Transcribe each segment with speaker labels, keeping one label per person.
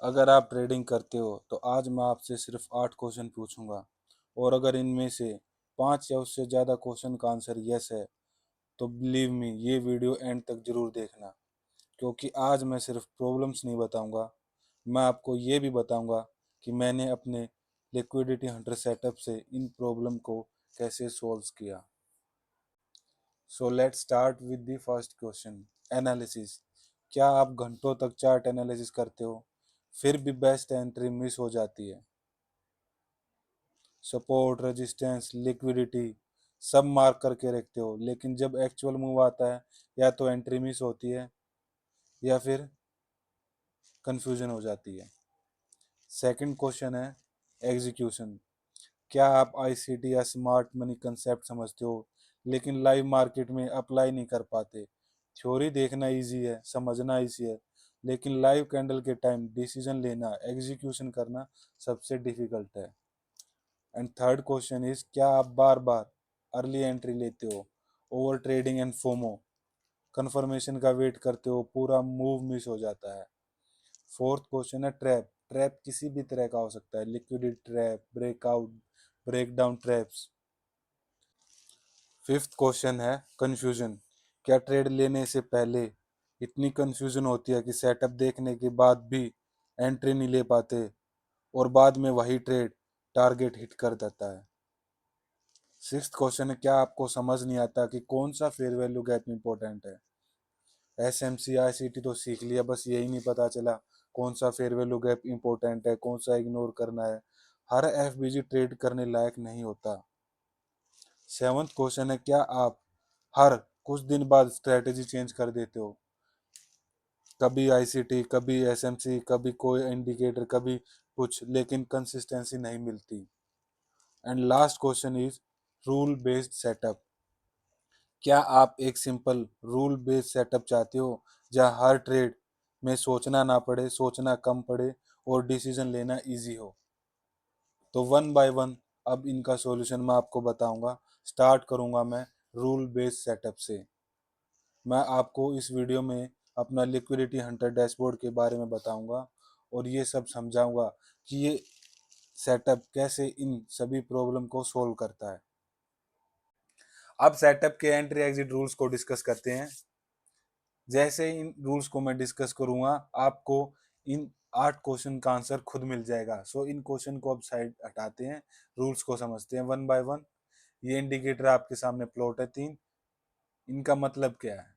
Speaker 1: अगर आप ट्रेडिंग करते हो तो आज मैं आपसे सिर्फ 8 क्वेश्चन पूछूंगा। और अगर इनमें से 5 या उससे ज़्यादा क्वेश्चन का आंसर यस है तो बिलीव मी ये वीडियो एंड तक जरूर देखना। क्योंकि आज मैं सिर्फ प्रॉब्लम्स नहीं बताऊंगा, मैं आपको ये भी बताऊंगा कि मैंने अपने लिक्विडिटी हंटर सेटअप से इन प्रॉब्लम को कैसे सॉल्व किया। So let's start with the first question, analysis. क्या आप घंटों तक चार्ट एनालिसिस करते हो फिर भी बेस्ट एंट्री मिस हो जाती है? सपोर्ट, रेजिस्टेंस, लिक्विडिटी सब मार्क करके रखते हो, लेकिन जब एक्चुअल मूव आता है या तो एंट्री मिस होती है या फिर कंफ्यूजन हो जाती है। सेकंड क्वेश्चन है एग्जीक्यूशन। क्या आप आईसीटी या स्मार्ट मनी कंसेप्ट समझते हो लेकिन लाइव मार्केट में अप्लाई नहीं कर पाते? थ्योरी देखना इजी है, समझना इजी है, लेकिन लाइव कैंडल के टाइम डिसीजन लेना, एग्जीक्यूशन करना सबसे डिफिकल्ट है। एंड थर्ड क्वेश्चन इज, क्या आप बार बार अर्ली एंट्री लेते हो? Over trading and FOMO, confirmation का वेट करते हो, पूरा मूव मिस हो जाता है। फोर्थ क्वेश्चन है ट्रैप। ट्रैप किसी भी तरह का हो सकता है, liquidity trap, breakout, breakdown traps. Fifth question है कंफ्यूजन। क्या ट्रेड लेने से पहले इतनी कंफ्यूजन होती है कि सेटअप देखने के बाद भी एंट्री नहीं ले पाते और बाद में वही ट्रेड टारगेट हिट कर देता है? सिक्स्थ क्वेश्चन है, क्या आपको समझ नहीं आता कि कौन सा फेयर वैल्यू गैप इंपॉर्टेंट है? एसएमसी आईसीटी तो सीख लिया, बस यही नहीं पता चला कौन सा फेयर वैल्यू गैप इंपॉर्टेंट है, कौन सा इग्नोर करना है। हर एफबीजी ट्रेड करने लायक नहीं होता। सेवंथ क्वेश्चन है, क्या आप हर कुछ दिन बाद स्ट्रेटेजी चेंज कर देते हो? कभी आईसीटी, कभी एसएमसी, कभी कोई इंडिकेटर, कभी कुछ, लेकिन कंसिस्टेंसी नहीं मिलती। And last question is rule based setup. क्या आप एक सिंपल रूल बेस्ड सेटअप चाहते हो जहां हर ट्रेड में सोचना ना पड़े, सोचना कम पड़े और डिसीजन लेना इजी हो? तो वन बाय वन अब इनका सॉल्यूशन मैं आपको बताऊंगा। स्टार्ट करूंगा मैं रूल बेस्ड सेटअप से। मैं आपको इस वीडियो में अपना लिक्विडिटी हंटर डैशबोर्ड के बारे में बताऊंगा और ये सब समझाऊंगा कि ये सेटअप कैसे इन सभी प्रॉब्लम को सोल्व करता है। अब सेटअप के एंट्री एग्जिट रूल्स को डिस्कस करते हैं। जैसे इन रूल्स को मैं डिस्कस करूंगा, आपको इन 8 क्वेश्चन का आंसर खुद मिल जाएगा। सो इन क्वेश्चन को अब साइड हटाते हैं, रूल्स को समझते हैं वन बाय वन। ये इंडिकेटर आपके सामने प्लॉट है 3। इनका मतलब क्या है?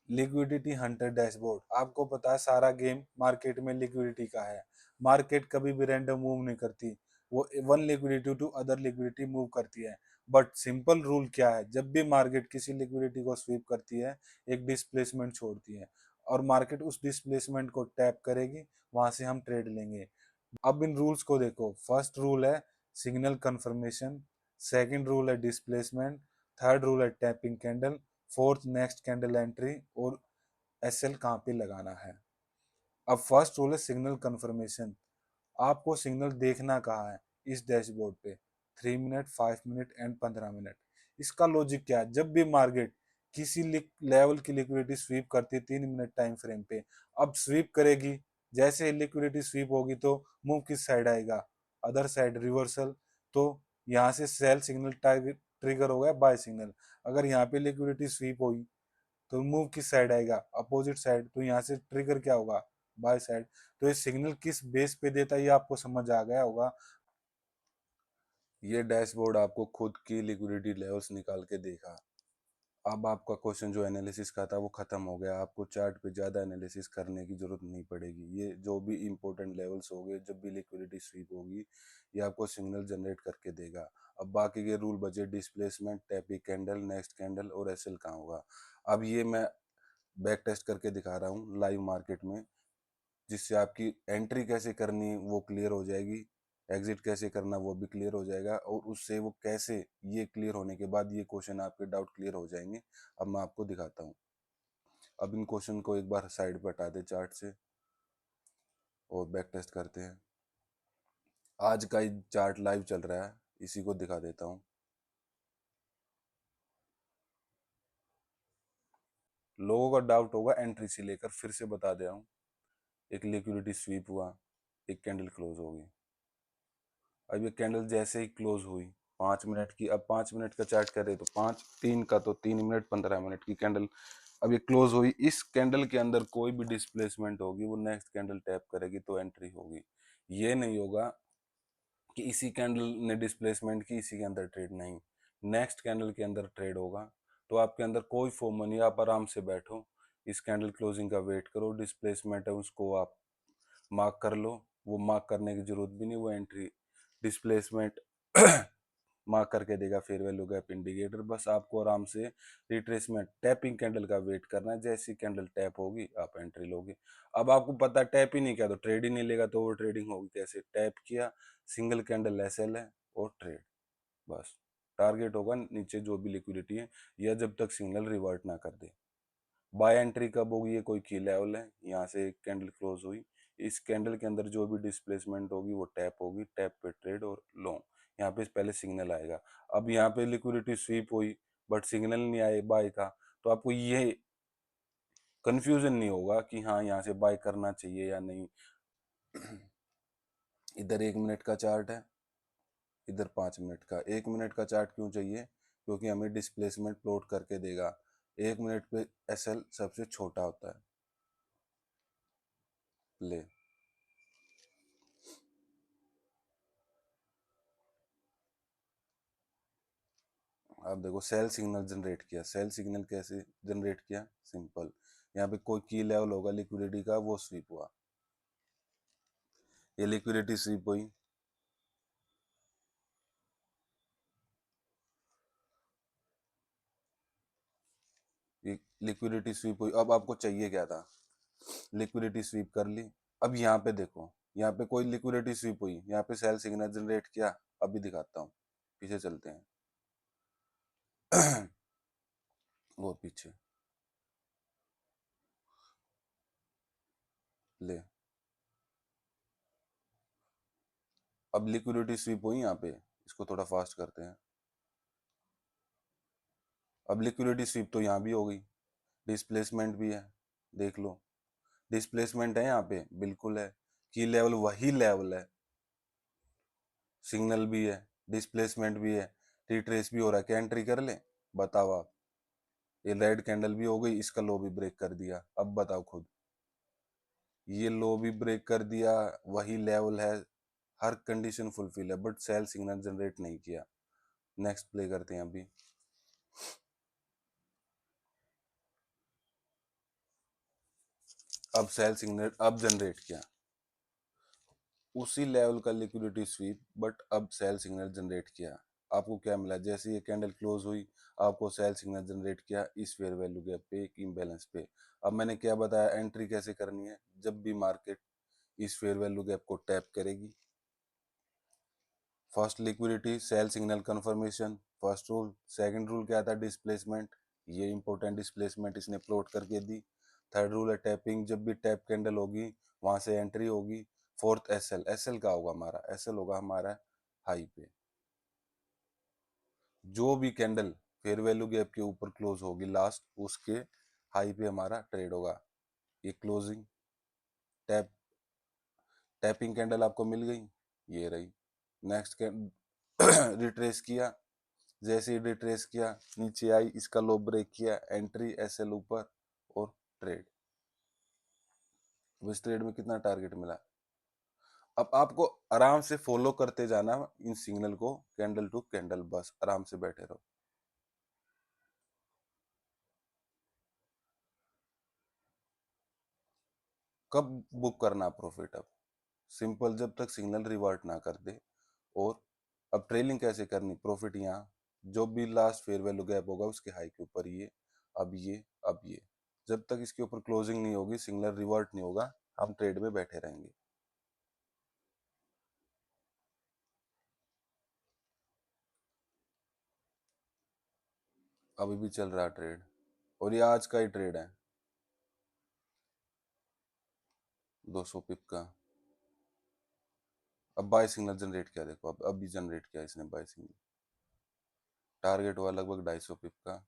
Speaker 1: लिक्विडिटी हंटर डैशबोर्ड, आपको पता है सारा गेम मार्केट में लिक्विडिटी का है। मार्केट कभी भी रैंडम मूव नहीं करती, वो one liquidity to other liquidity move करती है। बट सिंपल रूल क्या है, जब भी मार्केट किसी लिक्विडिटी को स्वीप करती है एक डिस्प्लेसमेंट छोड़ती है और मार्केट उस डिस्प्लेसमेंट को टैप करेगी, वहां से हम ट्रेड लेंगे। अब इन रूल्स को देखो। फर्स्ट रूल है सिग्नल कंफर्मेशन, सेकंड रूल है डिस्प्लेसमेंट, थर्ड रूल है tapping candle, fourth next candle entry और एसएल कहाँ पे लगाना है। अब फर्स्ट रूल है सिग्नल कंफर्मेशन। आपको सिग्नल देखना कहाँ है? इस डैशबोर्ड पे 3 मिनट, 5 मिनट एंड 15 मिनट। इसका लॉजिक क्या है, जब भी मार्केट किसी लेवल की लिक्विडिटी स्वीप करती है 3 मिनट टाइम फ्रेम पे, अब स्वीप करेगी, जैसे ही लिक्विडिटी स्वीप होगी तो मूव किस साइड आएगा? Other side, reversal. तो यहाँ से सेल सिग्नल ट्रिगर हो गया बाय सिग्नल। अगर यहाँ पे लिक्विडिटी स्वीप हुई तो मूव किस साइड आएगा? Opposite side. तो यहाँ से ट्रिगर क्या होगा? By side. तो ये सिग्नल किस बेस पे देता है ये आपको समझ आ गया होगा। ये डैशबोर्ड आपको खुद की लिक्विडिटी लेवल्स निकाल के देखा। अब आपका क्वेश्चन जो एनालिसिस का था वो खत्म हो गया। आपको चार्ट पे ज़्यादा एनालिसिस करने की जरूरत नहीं पड़ेगी। ये जो भी इंपॉर्टेंट लेवल्स हो गए, जब भी लिक्विडिटी स्वीप होगी ये आपको सिग्नल जनरेट करके देगा। अब बाकी के रूल बचे डिस्प्लेसमेंट, टैपी कैंडल, नेक्स्ट कैंडल और एसएल कहाँ होगा। अब ये मैं बैक टेस्ट करके दिखा रहा हूँ लाइव मार्केट में, जिससे आपकी एंट्री कैसे करनी वो क्लियर हो जाएगी, एग्जिट कैसे करना वो भी क्लियर हो जाएगा, और उससे वो कैसे, ये क्लियर होने के बाद ये क्वेश्चन आपके डाउट क्लियर हो जाएंगे। अब मैं आपको दिखाता हूँ। अब इन क्वेश्चन को एक बार साइड पर हटा दे चार्ट से और बैक टेस्ट करते हैं। आज का ही चार्ट लाइव चल रहा है, इसी को दिखा देता हूँ। लोगों का डाउट होगा एंट्री से लेकर, फिर से बता दे रहा हूँ। एक लिक्विडिटी स्वीप हुआ, एक कैंडल क्लोज होगी। अब ये कैंडल जैसे ही क्लोज हुई 5 मिनट की, अब 5 मिनट का चार्ट कर रहे तो 5 3 का तो 3 मिनट 15 मिनट की कैंडल, अब ये क्लोज हुई। इस कैंडल के अंदर कोई भी डिस्प्लेसमेंट होगी वो नेक्स्ट कैंडल टैप करेगी तो एंट्री होगी। ये नहीं होगा कि इसी कैंडल ने डिस्प्लेसमेंट की इसी के अंदर ट्रेड, नहीं, नेक्स्ट कैंडल के अंदर ट्रेड होगा। तो आपके अंदर कोई फोमो नहीं, आप आराम से बैठो, इस कैंडल क्लोजिंग का वेट करो, डिस्प्लेसमेंट है उसको आप मार्क कर लो, वो मार्क करने की जरूरत भी नहीं, वो एंट्री डिस्प्लेसमेंट मार्क करके देगा फेयर वैल्यू गैप इंडिकेटर। बस आपको आराम से रिट्रेसमेंट टैपिंग कैंडल का वेट करना है, जैसी कैंडल टैप होगी आप एंट्री लोगे। अब आपको पता टैप ही नहीं किया तो ट्रेड ही नहीं लेगा, तो वो ट्रेडिंग होगी कैसे, टैप किया, सिंगल कैंडल एसएल है और ट्रेड, बस टारगेट होगा नीचे जो भी लिक्विडिटी है, या जब तक सिग्नल रिवर्ट ना कर दे। बाय एंट्री कब होगी, ये कोई की लेवल है, यहाँ से एक कैंडल क्लोज हुई, इस कैंडल के अंदर जो भी डिस्प्लेसमेंट होगी वो टैप होगी, टैप पे ट्रेड और लॉन्ग, यहाँ पे पहले सिग्नल आएगा। अब यहाँ पे लिक्विडिटी स्वीप हुई बट सिग्नल नहीं आए बाय का, तो आपको ये कंफ्यूजन नहीं होगा कि हाँ यहाँ से बाय करना चाहिए या नहीं। इधर 1 मिनट का चार्ट है, इधर 5 मिनट का। 1 मिनट का चार्ट क्यों चाहिए, क्योंकि हमें डिस्प्लेसमेंट प्लॉट करके देगा। 1 मिनट पे एसएल सबसे छोटा होता है। ले, आप देखो सेल सिग्नल जनरेट किया, सेल सिग्नल कैसे जनरेट किया, सिंपल, यहाँ पे कोई की लेवल होगा लिक्विडिटी का, वो स्वीप हुआ, ये लिक्विडिटी स्वीप हुई, ये लिक्विडिटी स्वीप हुई। अब आपको चाहिए क्या था, लिक्विडिटी स्वीप कर ली। अब यहाँ पे देखो, यहाँ पे कोई लिक्विडिटी स्वीप हुई, यहाँ पे सेल सिग्नल जनरेट किया, अभी दिखाता हूँ, पीछे चलते हैं। वो पीछे ले, अब लिक्विडिटी स्वीप हुई यहाँ पे, इसको थोड़ा फास्ट करते हैं। अब लिक्विडिटी स्वीप तो यहाँ भी हो गई, डिस्प्लेसमेंट भी है, देख लो, डिस्प्लेसमेंट है यहाँ पे, बिल्कुल है, की लेवल वही लेवल है, सिग्नल भी है, डिस्प्लेसमेंट भी है, रिट्रेस भी हो रहा है, क्या एंट्री कर ले, बताओ आप। ये रेड कैंडल भी हो गई, इसका लो भी ब्रेक कर दिया, अब बताओ खुद, ये लो भी ब्रेक कर दिया, वही लेवल है, हर कंडीशन फुलफिल है, बट सेल सिग्नल जनरेट नहीं किया। नेक्स्ट प्ले करते हैं अभी। अब सेल सिग्नल अब जनरेट किया, उसी लेवल का लिक्विडिटी स्वीप, बट अब सेल सिग्नल जनरेट किया। आपको क्या मिला, जैसे ये कैंडल क्लोज हुई आपको सेल सिग्नल जनरेट किया इस फेयर वैल्यू गैप पे, एक इम्बैलेंस पे। अब मैंने क्या बताया, एंट्री कैसे करनी है, जब भी मार्केट इस फेयर वैल्यू गैप को टैप करेगी, first liquidity, sell signal confirmation, first rule. Second rule क्या था, डिस्प्लेसमेंट, ये इंपॉर्टेंट डिस्प्लेसमेंट इसने प्लॉट करके दी। थर्ड रूल है टैपिंग, जब भी टैप कैंडल होगी वहां से एंट्री होगी। फोर्थ एसएल, एसएल का होगा हमारा, एसएल होगा हमारा हाई पे, जो भी कैंडल फेयर वैल्यू गैप के ऊपर क्लोज होगी लास्ट, उसके हाई पे हमारा ट्रेड होगा। ये क्लोजिंग टैप, टैपिंग कैंडल आपको मिल गई, ये रही। नेक्स्ट रिट्रेस किया, जैसे ही रिट्रेस किया नीचे आई, इसका लो ब्रेक किया, एंट्री एसएल ऊपर और ट्रेड। इस ट्रेड में कितना टारगेट मिला, अब आपको आराम से फॉलो करते जाना इन सिग्नल को, कैंडल टू कैंडल, बस आराम से बैठे रहो। कब बुक करना प्रॉफिट, अब सिंपल, जब तक सिग्नल रिवर्ट ना कर दे। और अब ट्रेलिंग कैसे करनी, प्रॉफिट यहाँ जो भी लास्ट फेयर वैल्यू गैप होगा उसके हाई के ऊपर, ये अब ये अब ये, जब तक इसके ऊपर क्लोजिंग नहीं होगी, सिग्नल रिवर्ट नहीं होगा, हम ट्रेड में बैठे रहेंगे। अभी भी चल रहा ट्रेड, और ये आज का ही ट्रेड है, 200 पिप का। अब बाय सिग्नल जनरेट किया, देखो अब अभी जनरेट किया इसने बाय सिग्नल, टारगेट हुआ लगभग 250 पिप का।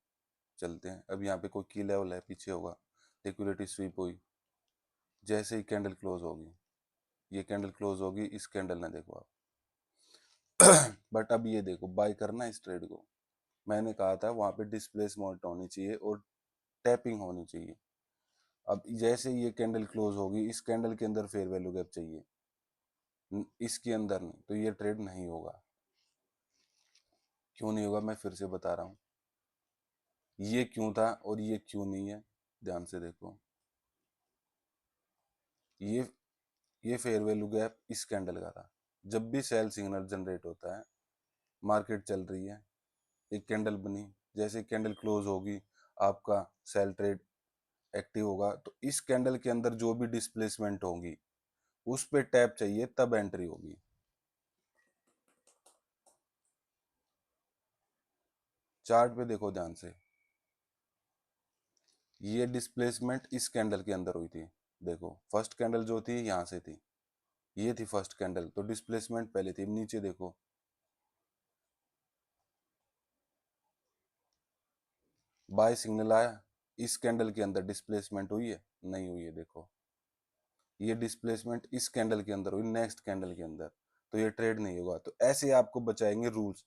Speaker 1: चलते हैं, अब यहाँ पे कोई की लेवल है, पीछे होगा, लिक्विडिटी स्वीप हुई, जैसे ही कैंडल क्लोज होगी, ये कैंडल क्लोज होगी, इस कैंडल ने देखो आप बट अब ये देखो, बाय करना इस ट्रेड को, मैंने कहा था वहां पे डिस्प्लेसमेंट होनी चाहिए और टैपिंग होनी चाहिए। अब जैसे ये कैंडल क्लोज होगी, इस कैंडल के अंदर फेयर वैल्यू गैप चाहिए, इसके अंदर नहीं, तो ये ट्रेड नहीं होगा। क्यों नहीं होगा, मैं फिर से बता रहा हूँ, ये क्यों था और ये क्यों नहीं है, ध्यान से देखो। ये ये फेयर वैल्यू गैप इस कैंडल का था। जब भी सेल सिग्नल जनरेट होता है, मार्केट चल रही है, एक कैंडल बनी, जैसे कैंडल क्लोज होगी, आपका सेल ट्रेड एक्टिव होगा, तो इस कैंडल के अंदर जो भी डिस्प्लेसमेंट होगी उस पे टैप चाहिए, तब एंट्री होगी। चार्ट पे देखो ध्यान से, ये डिस्प्लेसमेंट इस कैंडल के अंदर हुई थी। देखो फर्स्ट कैंडल जो थी यहाँ से थी, ये थी फर्स्ट कैंडल, तो डिस्प्लेसमेंट पहले थी। नीचे देखो, बाय सिग्नल आया, इस कैंडल के अंदर डिस्प्लेसमेंट हुई है, नहीं हुई है। देखो ये डिस्प्लेसमेंट इस कैंडल के अंदर हुई, नेक्स्ट कैंडल के अंदर, तो ये ट्रेड नहीं होगा। तो ऐसे आपको बचाएंगे रूल्स।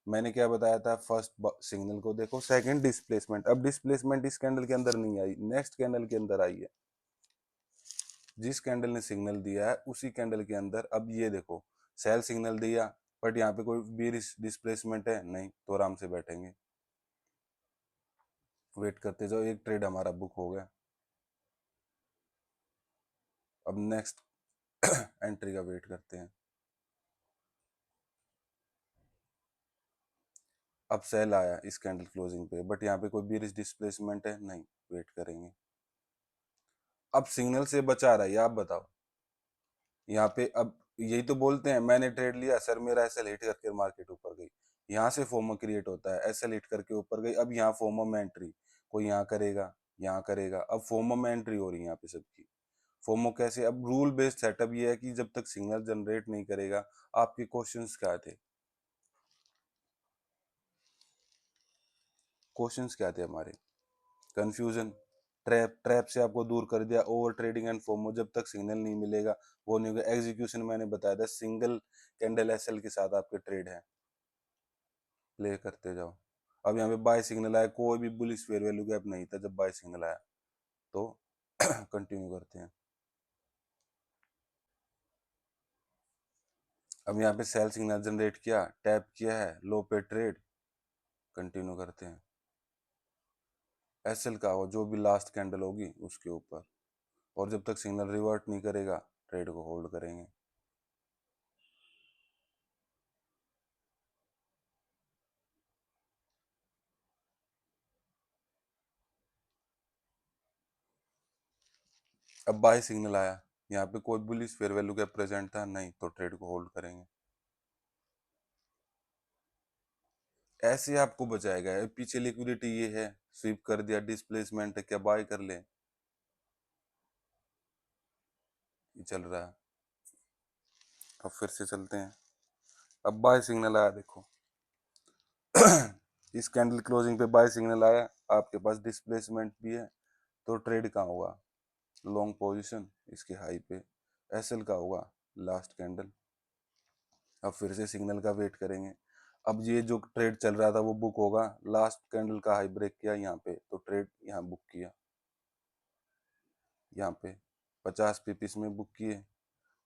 Speaker 1: मैंने क्या बताया था, फर्स्ट सिग्नल को देखो, सेकंड डिस्प्लेसमेंट। अब डिस्प्लेसमेंट इस कैंडल के अंदर नहीं आई, नेक्स्ट कैंडल के अंदर आई है। जिस कैंडल ने सिग्नल दिया है उसी कैंडल के अंदर, अब ये देखो सेल सिग्नल दिया, बट यहाँ पे कोई भी डिस्प्लेसमेंट है नहीं, तो आराम से बैठेंगे, वेट करते जाओ। एक ट्रेड हमारा बुक हो गया, अब नेक्स्ट एंट्री का वेट करते हैं। अब सेल आया इस कैंडल क्लोजिंग पे, बट यहाँ पे कोई भी डिस्प्लेसमेंट है नहीं, वेट करेंगे। अब सिग्नल से बचा रहा है, आप बताओ। यहाँ पे अब यही तो बोलते हैं, मैंने ट्रेड लिया सर, मेरा एसएल हिट करके मार्केट ऊपर गई, यहाँ से फोमो क्रिएट होता है, एसएल हिट करके ऊपर गई। अब यहाँ फोमो में एंट्री, कोई यहाँ करेगा, यहाँ करेगा, अब फोमो में एंट्री हो रही है यहाँ पे सबकी। फोमो कैसे, अब रूल बेस्ड सेटअप ये है कि जब तक सिग्नल जनरेट नहीं करेगा। आपके क्वेश्चंस क्या थे, क्वेश्चंस क्या थे हमारे, कंफ्यूजन, ट्रैप से आपको दूर कर दिया, ओवर ट्रेडिंग एंड फोमो, जब तक सिग्नल नहीं मिलेगा वो नहीं होगा। एग्जीक्यूशन मैंने बताया था, सिंगल कैंडल एसएल के साथ आपके ट्रेड है, प्ले करते जाओ। अब यहाँ पे बाय सिग्नल आया, कोई भी बुलिश फेयर वैल्यू गैप नहीं था जब बाय सिग्नल आया, तो कंटिन्यू करते हैं। अब यहाँ पे सेल सिग्नल जनरेट किया, टैप किया है, लो पे ट्रेड, कंटिन्यू करते हैं। एसएल का हो जो भी लास्ट कैंडल होगी उसके ऊपर, और जब तक सिग्नल रिवर्ट नहीं करेगा ट्रेड को होल्ड करेंगे। अब बाय सिग्नल आया, यहाँ पे कोई bullish fair value gap present था नहीं, तो ट्रेड को होल्ड करेंगे। ऐसे आपको बचाएगा, पीछे लिक्विडिटी ये है, स्वीप कर दिया, डिस्प्लेसमेंट है, क्या बाय कर ले, ये चल रहा है। अब फिर से चलते हैं, अब बाय सिग्नल आया देखो इस कैंडल क्लोजिंग पे बाय सिग्नल आया, आपके पास डिस्प्लेसमेंट भी है, तो ट्रेड कहाँ होगा, लॉन्ग पोजीशन इसके हाई पे। एसएल का होगा लास्ट कैंडल। अब फिर से सिग्नल का वेट करेंगे। अब ये जो ट्रेड चल रहा था वो बुक होगा, लास्ट कैंडल का हाई ब्रेक किया यहाँ पे, तो ट्रेड यहाँ बुक किया, यहाँ पे 50 पीपीस में बुक किए,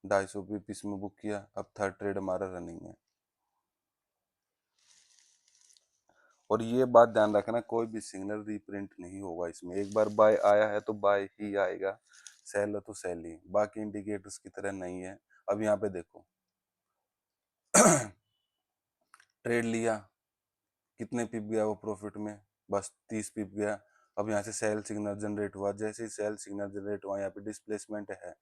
Speaker 1: 250 पीपीस में बुक किया। अब थर्ड ट्रेड हमारा रनिंग है। और ये बात ध्यान रखना, कोई भी सिग्नल रीप्रिंट नहीं होगा इसमें, एक बार बाय आया है तो बाय ही आएगा, सेल है तो सेल ही, बाकी इंडिकेटर्स की तरह नहीं है। अब यहाँ पे देखो ट्रेड लिया, कितने पिप गया वो प्रॉफिट में, बस 30 पिप गया। अब यहाँ से सेल सिग्नल जनरेट हुआ, जैसे ही सेल सिग्नल जनरेट हुआ यहाँ पे डिस्प्लेसमेंट है,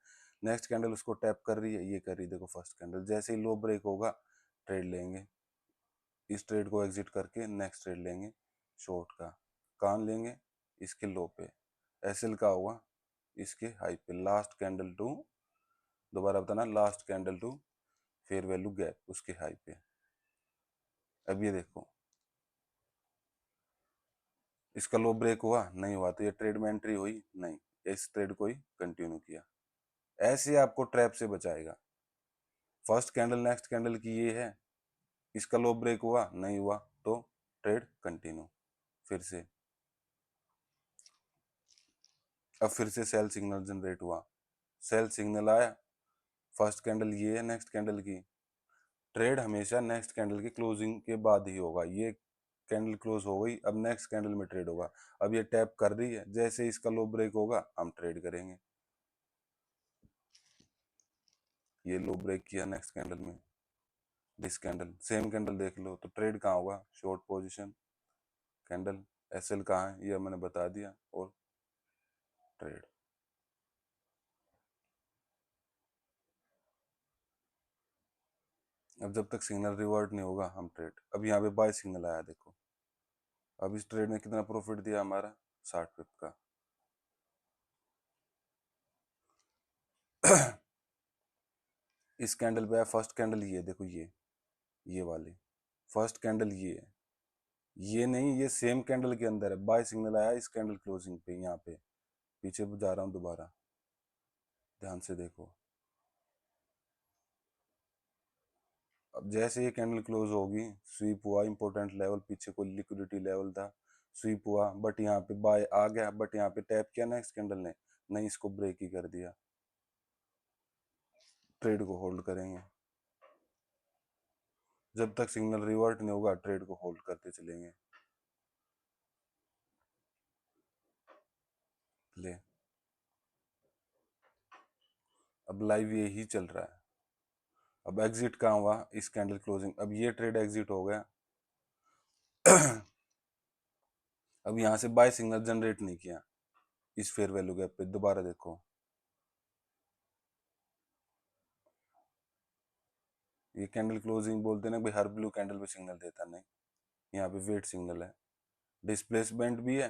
Speaker 1: नेक्स्ट कैंडल उसको टैप कर रही है, ये कर रही है, देखो फर्स्ट कैंडल, जैसे ही लो ब्रेक होगा ट्रेड लेंगे, इस ट्रेड को एग्जिट करके नेक्स्ट ट्रेड लेंगे शॉर्ट का। कहाँ लेंगे, इसके लो पे, एसएल का होगा इसके हाई पे, लास्ट कैंडल टू, दोबारा बताना, last candle two fair value gap उसके हाई पे। अब ये देखो, इसका लो ब्रेक हुआ नहीं हुआ, तो ये ट्रेड में एंट्री हुई नहीं, इस ट्रेड को ही कंटिन्यू किया। ऐसे आपको ट्रैप से बचाएगा। फर्स्ट कैंडल नेक्स्ट कैंडल की ये है, इसका लो ब्रेक हुआ नहीं हुआ तो ट्रेड कंटिन्यू। फिर से अब फिर से सेल सिग्नल जनरेट हुआ, सेल सिग्नल आया, फर्स्ट कैंडल ये है नेक्स्ट कैंडल की, ट्रेड हमेशा नेक्स्ट कैंडल की क्लोजिंग के बाद ही होगा। ये कैंडल क्लोज हो गई, अब नेक्स्ट कैंडल में ट्रेड होगा। अब ये टैप कर रही है, जैसे इसका लो ब्रेक होगा हम ट्रेड करेंगे। ये लो ब्रेक किया नेक्स्ट कैंडल में, दिस कैंडल सेम कैंडल देख लो तो ट्रेड कहाँ होगा, शॉर्ट पोजीशन कैंडल, एसएल कहाँ है ये मैंने बता दिया, और ट्रेड। अब जब तक सिग्नल रिवर्ट नहीं होगा हम ट्रेड। अब यहाँ पे बाय सिग्नल आया देखो, अब इस ट्रेड ने कितना प्रॉफिट दिया हमारा, 60 पिप का। इस कैंडल पे फर्स्ट कैंडल ये देखो, ये वाली फर्स्ट कैंडल ये है, ये नहीं, ये सेम कैंडल के अंदर है, बाय सिग्नल आया इस कैंडल क्लोजिंग पे। यहाँ पे पीछे जा रहा हूँ दोबारा, ध्यान से देखो। अब जैसे ये कैंडल क्लोज होगी, स्वीप हुआ, इंपॉर्टेंट लेवल, पीछे कोई लिक्विडिटी लेवल था, स्वीप हुआ, बट यहाँ पे बाय आ गया, बट यहाँ पे टैप किया नेक्स्ट कैंडल ने, नहीं इसको ब्रेक ही कर दिया। ट्रेड को होल्ड करेंगे, जब तक सिग्नल रिवर्ट नहीं होगा ट्रेड को होल्ड करते चलेंगे। ले, अब लाइव ये ही चल रहा है। अब एग्जिट कहाँ हुआ, इस कैंडल क्लोजिंग, अब ये ट्रेड एग्जिट हो गया। अब यहाँ से बाय सिग्नल जनरेट नहीं किया, इस फेयर वैल्यू गैप पे दोबारा देखो, ये कैंडल क्लोजिंग बोलते हैं ना भाई, हर ब्लू कैंडल पे सिग्नल देता नहीं, यहाँ पे वेट सिग्नल है, डिस्प्लेसमेंट भी है,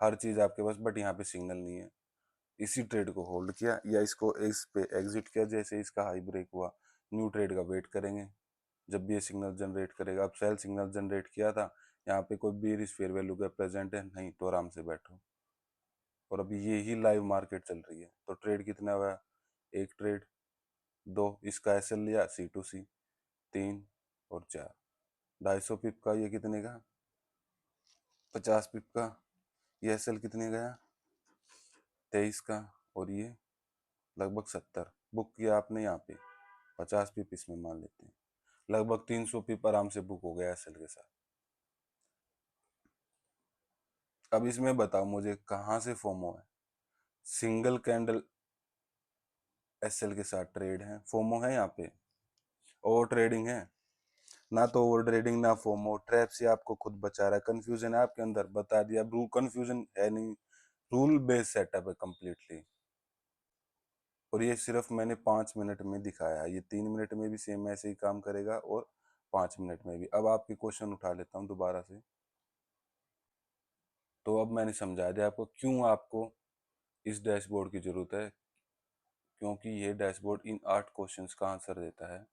Speaker 1: हर चीज आपके पास, बट यहाँ पे सिग्नल नहीं है। इसी ट्रेड को होल्ड किया या इसको इस पे एग्जिट किया, जैसे इसका हाई ब्रेक हुआ न्यू ट्रेड का वेट करेंगे जब भी ये सिग्नल जनरेट करेगा। अब सेल सिग्नल जनरेट किया था, यहाँ पे कोई बेरिश फेयर वैल्यू का प्रेजेंट है नहीं तो आराम से बैठो। और अभी ये ही लाइव मार्केट चल रही है, तो ट्रेड कितना हुआ, एक ट्रेड, दो, इसका एसएल लिया C2C, 3 और 4, 250 पिप का, ये कितने का, 50 पिप का, ये एसएल कितने गया, 23 का, और ये लगभग 70 बुक किया आपने यहाँ पे, 50 पिप इसमें मान लेते हैं, लगभग 300 पिप आराम से बुक हो गया एसएल के साथ। अब इसमें बताओ मुझे कहाँ से फोमो है, सिंगल कैंडल एसएल के साथ ट्रेड है, फोमो है यहाँ पे, ओवर ट्रेडिंग है ना, तो ओवर ट्रेडिंग ना फोमो, ट्रैप से आपको खुद बचा रहा है, कंफ्यूजन है आपके अंदर, बता दिया, रूल कंफ्यूजन है नहीं, रूल बेस्ड सेटअप है कंप्लीटली। और ये सिर्फ मैंने 5 मिनट में दिखाया है, ये 3 मिनट में भी सेम ऐसे ही काम करेगा और 5 मिनट में भी। अब आपके क्वेश्चन उठा लेता हूँ दोबारा से। तो अब मैंने समझा दिया आपको क्यों आपको इस डैशबोर्ड की जरूरत है, क्योंकि ये डैशबोर्ड इन 8 क्वेश्चंस का आंसर देता है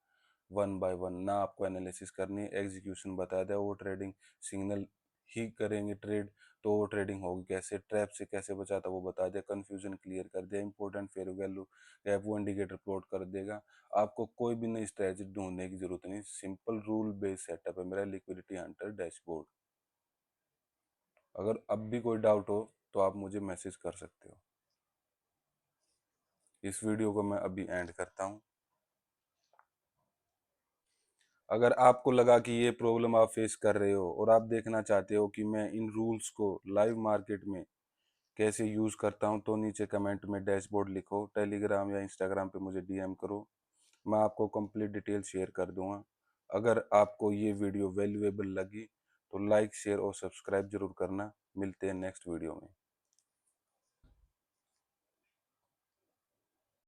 Speaker 1: वन बाय वन, ना आपको एनालिसिस करनी है, एग्जीक्यूशन बता दिया, वो ट्रेडिंग सिग्नल ही करेंगे ट्रेड, तो वो ट्रेडिंग होगी कैसे, ट्रैप से कैसे बचाता वो बता दिया, कंफ्यूजन क्लियर कर दिया, इंपॉर्टेंट फेयर वैल्यू गैप वो इंडिकेटर प्लॉट कर देगा। आपको कोई भी नई स्ट्रेटजी ढूंढने की जरूरत नहीं, सिंपल रूल बेस्ड सेटअप है मेरा लिक्विडिटी हंटर डैशबोर्ड। अगर अब भी कोई डाउट हो तो आप मुझे मैसेज कर सकते हो। इस वीडियो को मैं अभी एंड करता हूँ। अगर आपको लगा कि ये प्रॉब्लम आप फेस कर रहे हो और आप देखना चाहते हो कि मैं इन रूल्स को लाइव मार्केट में कैसे यूज़ करता हूँ, तो नीचे कमेंट में डैशबोर्ड लिखो, टेलीग्राम या इंस्टाग्राम पे मुझे डीएम करो, मैं आपको कंप्लीट डिटेल शेयर कर दूंगा। अगर आपको ये वीडियो वैल्यूएबल लगी तो लाइक शेयर और सब्सक्राइब जरूर करना। मिलते हैं नेक्स्ट वीडियो में।